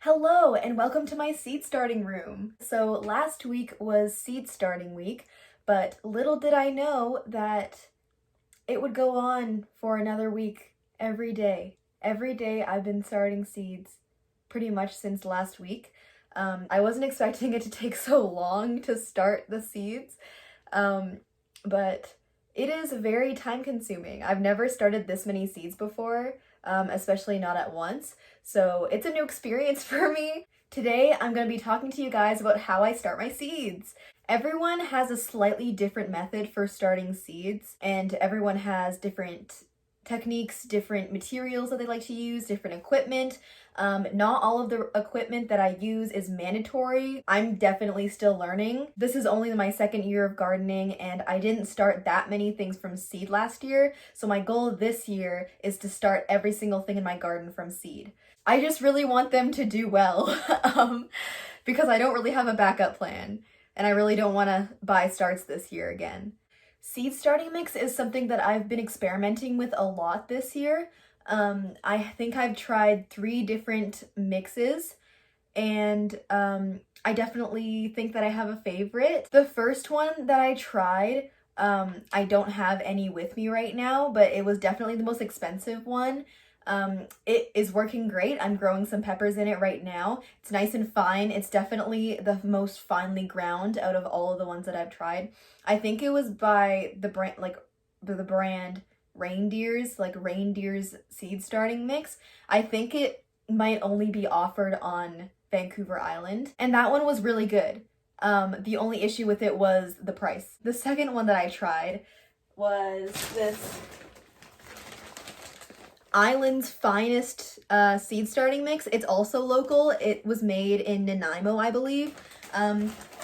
Hello and welcome to my seed starting room. So last week was seed starting week, but little did I know that it would go on for another week every day. Every day I've been starting seeds pretty much since last week. I wasn't expecting it to take so long to start the seeds, but it is very time consuming. I've never started this many seeds before, especially not at once. So it's a new experience for me. Today, I'm going to be talking to you guys about how I start my seeds. Everyone has a slightly different method for starting seeds, and everyone has different techniques, different materials that they like to use, different equipment. Not all of the equipment that I use is mandatory. I'm definitely still learning. This is only my second year of gardening, and I didn't start that many things from seed last year. So my goal this year is to start every single thing in my garden from seed. I just really want them to do well because I don't really have a backup plan, and I really don't want to buy starts this year again. Seed starting mix is something that I've been experimenting with a lot this year. I think I've tried 3 different mixes, and I definitely think that I have a favorite. The first one that I tried, I don't have any with me right now, but it was definitely the most expensive one. It is working great. I'm growing some peppers in it right now. It's nice and fine. It's definitely the most finely ground out of all of the ones that I've tried. I think it was by the brand, the brand Reindeer's seed starting mix. I think it might only be offered on Vancouver Island, and that one was really good. The only issue with it was the price. The second one that I tried was this Island's Finest seed starting mix. It's also local. It was made in Nanaimo, I believe.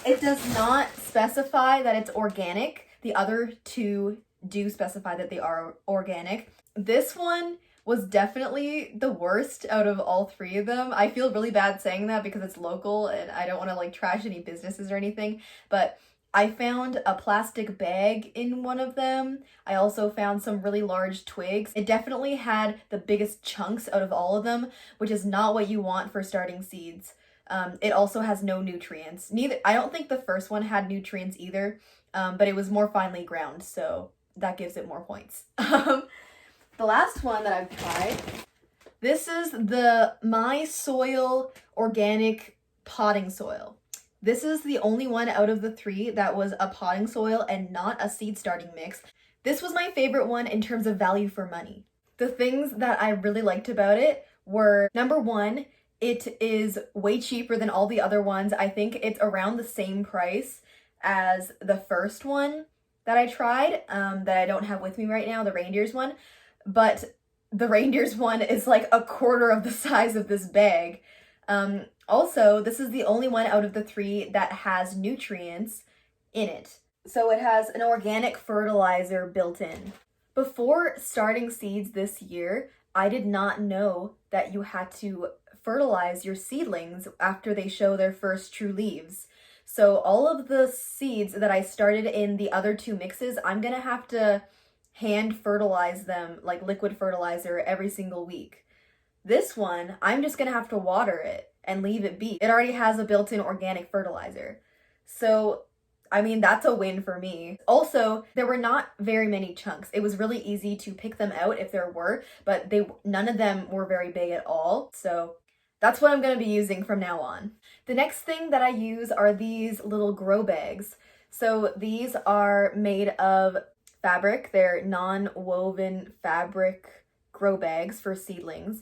It does not specify that it's organic. The other 2 do specify that they are organic. This one was definitely the worst out of all 3 of them. I feel really bad saying that because it's local and I don't want to trash any businesses or anything, but I found a plastic bag in one of them. I also found some really large twigs. It definitely had the biggest chunks out of all of them, which is not what you want for starting seeds. It also has no nutrients. I don't think the first one had nutrients either, but it was more finely ground, so that gives it more points. The last one that I've tried, this is the My Soil Organic Potting Soil. This is the only one out of the 3 that was a potting soil and not a seed starting mix. This was my favorite one in terms of value for money. The things that I really liked about it were, number 1, it is way cheaper than all the other ones. I think it's around the same price as the first one that I tried, that I don't have with me right now, the Reindeer's one. But the Reindeer's one is like a quarter of the size of this bag. Also, this is the only one out of the 3 that has nutrients in it. So it has an organic fertilizer built in. Before starting seeds this year, I did not know that you had to fertilize your seedlings after they show their first true leaves. So all of the seeds that I started in the other 2 mixes, I'm gonna have to hand fertilize them, like liquid fertilizer, every single week. This one, I'm just gonna have to water it and leave it be. It already has a built-in organic fertilizer. So, I mean, that's a win for me. Also, there were not very many chunks. It was really easy to pick them out if there were, but none of them were very big at all. So that's what I'm gonna be using from now on. The next thing that I use are these little grow bags. So these are made of fabric. They're non-woven fabric grow bags for seedlings.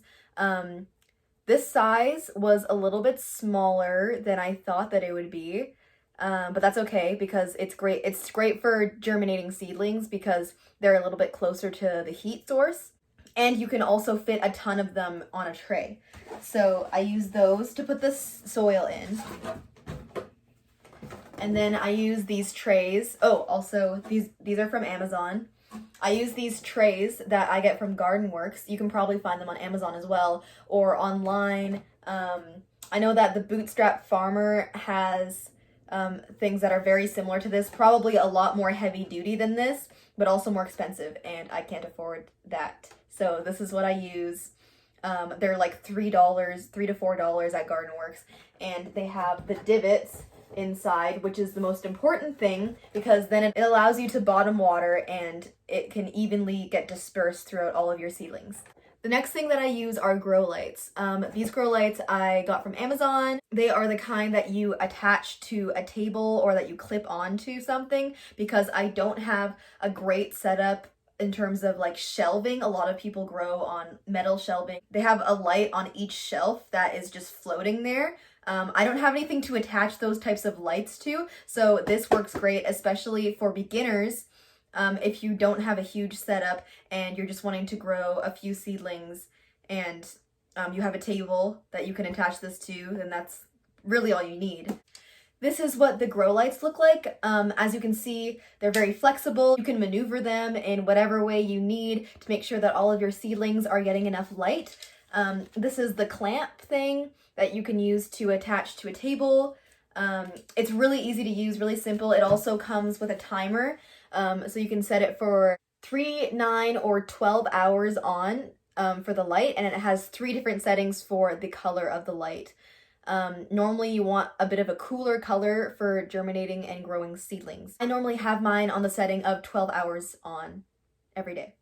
This size was a little bit smaller than I thought that it would be, but that's okay because it's great. It's great for germinating seedlings because they're a little bit closer to the heat source, and you can also fit a ton of them on a tray. So I use those to put the soil in. And then I use these trays. Oh, also these are from Amazon. I use these trays that I get from Garden Works. You can probably find them on Amazon as well or online. I know that the Bootstrap Farmer has things that are very similar to this, probably a lot more heavy duty than this, but also more expensive, and I can't afford that. So this is what I use. They're like $3, $3 to $4 at Garden Works, and they have the divots inside, which is the most important thing because then it allows you to bottom water and it can evenly get dispersed throughout all of your seedlings. The next thing that I use are grow lights. These grow lights I got from Amazon. They are the kind that you attach to a table or that you clip onto something because I don't have a great setup in terms of like shelving. A lot of people grow on metal shelving. They have a light on each shelf that is just floating there. I don't have anything to attach those types of lights to, so this works great, especially for beginners. If you don't have a huge setup and you're just wanting to grow a few seedlings and you have a table that you can attach this to, then that's really all you need. This is what the grow lights look like. As you can see, they're very flexible. You can maneuver them in whatever way you need to make sure that all of your seedlings are getting enough light. This is the clamp thing that you can use to attach to a table. It's really easy to use, really simple. It also comes with a timer, so you can set it for 3, 9, or 12 hours on for the light, and it has 3 different settings for the color of the light. Normally you want a bit of a cooler color for germinating and growing seedlings. I normally have mine on the setting of 12 hours on every day.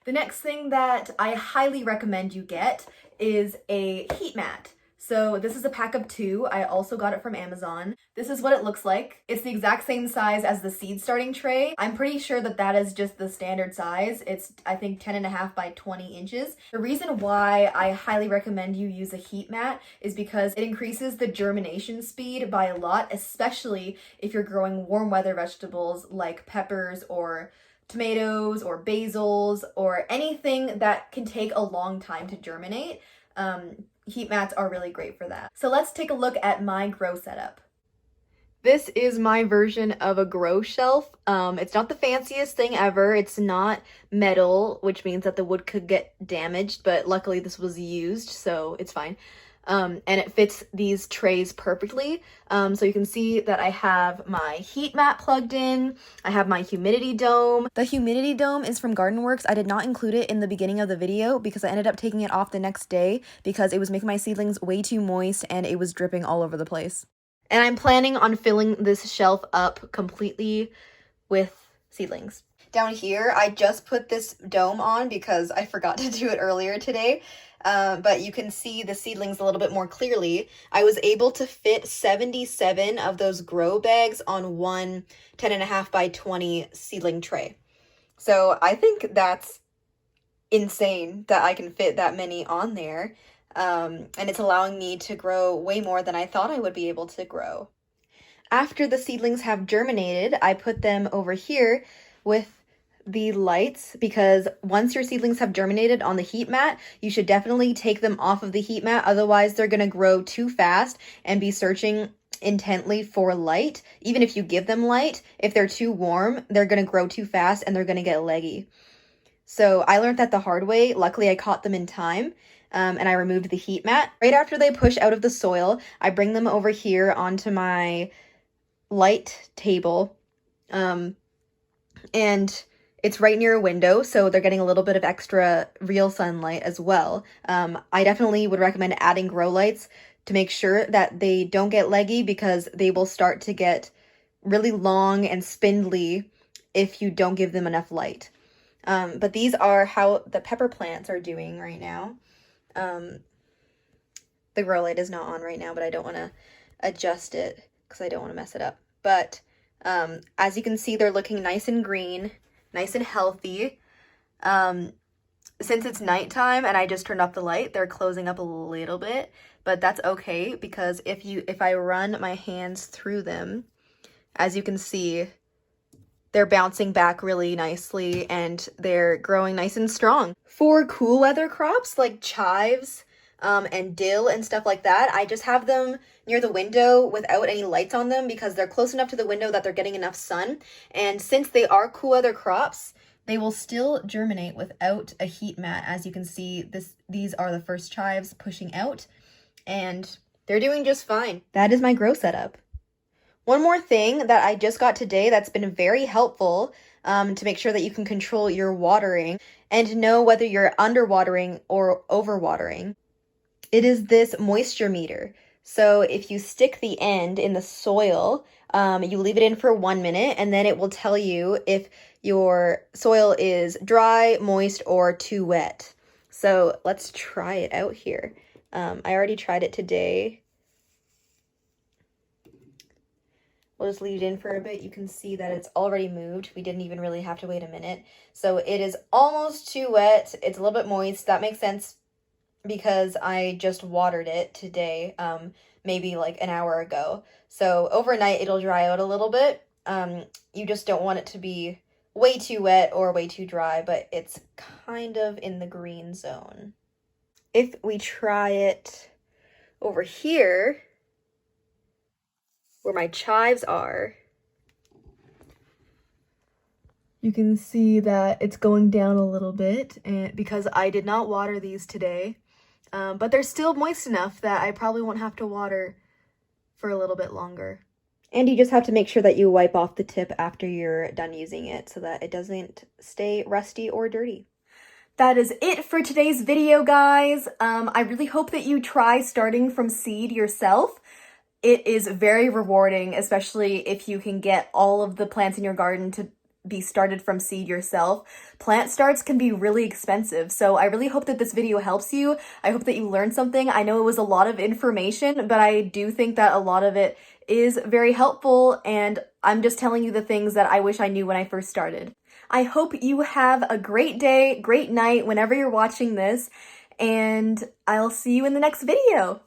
The next thing that I highly recommend you get is a heat mat. So this is a pack of 2. I also got it from Amazon. This is what it looks like. It's the exact same size as the seed starting tray. I'm pretty sure that that is just the standard size. It's, I think, 10.5 by 20 inches. The reason why I highly recommend you use a heat mat is because it increases the germination speed by a lot, especially if you're growing warm weather vegetables like peppers or tomatoes or basils or anything that can take a long time to germinate. Heat mats are really great for that. So let's take a look at my grow setup. This is my version of a grow shelf. It's not the fanciest thing ever. It's not metal, which means that the wood could get damaged, but luckily this was used, so it's fine. And it fits these trays perfectly. So you can see that I have my heat mat plugged in. I have my humidity dome. The humidity dome is from Garden Works. I did not include it in the beginning of the video because I ended up taking it off the next day because it was making my seedlings way too moist and it was dripping all over the place. And I'm planning on filling this shelf up completely with seedlings. Down here, I just put this dome on because I forgot to do it earlier today. But you can see the seedlings a little bit more clearly. I was able to fit 77 of those grow bags on one 10.5 by 20 seedling tray. So I think that's insane that I can fit that many on there. And it's allowing me to grow way more than I thought I would be able to grow. After the seedlings have germinated, I put them over here with the lights because once your seedlings have germinated on the heat mat, you should definitely take them off of the heat mat. Otherwise, they're going to grow too fast and be searching intently for light. Even if you give them light, if they're too warm, they're going to grow too fast and they're going to get leggy. So I learned that the hard way. Luckily, I caught them in time. And I removed the heat mat. Right after they push out of the soil, I bring them over here onto my light table. And it's right near a window, so they're getting a little bit of extra real sunlight as well. I definitely would recommend adding grow lights to make sure that they don't get leggy because they will start to get really long and spindly if you don't give them enough light. But these are how the pepper plants are doing right now. The grow light is not on right now, but I don't want to adjust it because I don't want to mess it up. But as you can see, they're looking nice and green, nice and healthy. Since it's nighttime and I just turned off the light, they're closing up a little bit, but that's okay because if I run my hands through them, as you can see, they're bouncing back really nicely and they're growing nice and strong. For cool weather crops like chives and dill and stuff like that, I just have them near the window without any lights on them because they're close enough to the window that they're getting enough sun. And since they are cool weather crops, they will still germinate without a heat mat. As you can see, these are the first chives pushing out and they're doing just fine. That is my grow setup. One more thing that I just got today that's been very helpful to make sure that you can control your watering and know whether you're underwatering or overwatering. It is this moisture meter. So if you stick the end in the soil, you leave it in for 1 minute, and then it will tell you if your soil is dry, moist, or too wet. So let's try it out here. I already tried it today. We'll just leave it in for a bit. You can see that it's already moved. We didn't even really have to wait a minute. So it is almost too wet. It's a little bit moist. That makes sense because I just watered it today, maybe like an hour ago. So overnight it'll dry out a little bit. You just don't want it to be way too wet or way too dry, but it's kind of in the green zone. If we try it over here, where my chives are, you can see that it's going down a little bit, and because I did not water these today. But they're still moist enough that I probably won't have to water for a little bit longer. And you just have to make sure that you wipe off the tip after you're done using it so that it doesn't stay rusty or dirty. That is it for today's video, guys. I really hope that you try starting from seed yourself. It is very rewarding, especially if you can get all of the plants in your garden to be started from seed yourself. Plant starts can be really expensive, so I really hope that this video helps you. I hope that you learned something. I know it was a lot of information, but I do think that a lot of it is very helpful, and I'm just telling you the things that I wish I knew when I first started. I hope you have a great day, great night, whenever you're watching this, and I'll see you in the next video.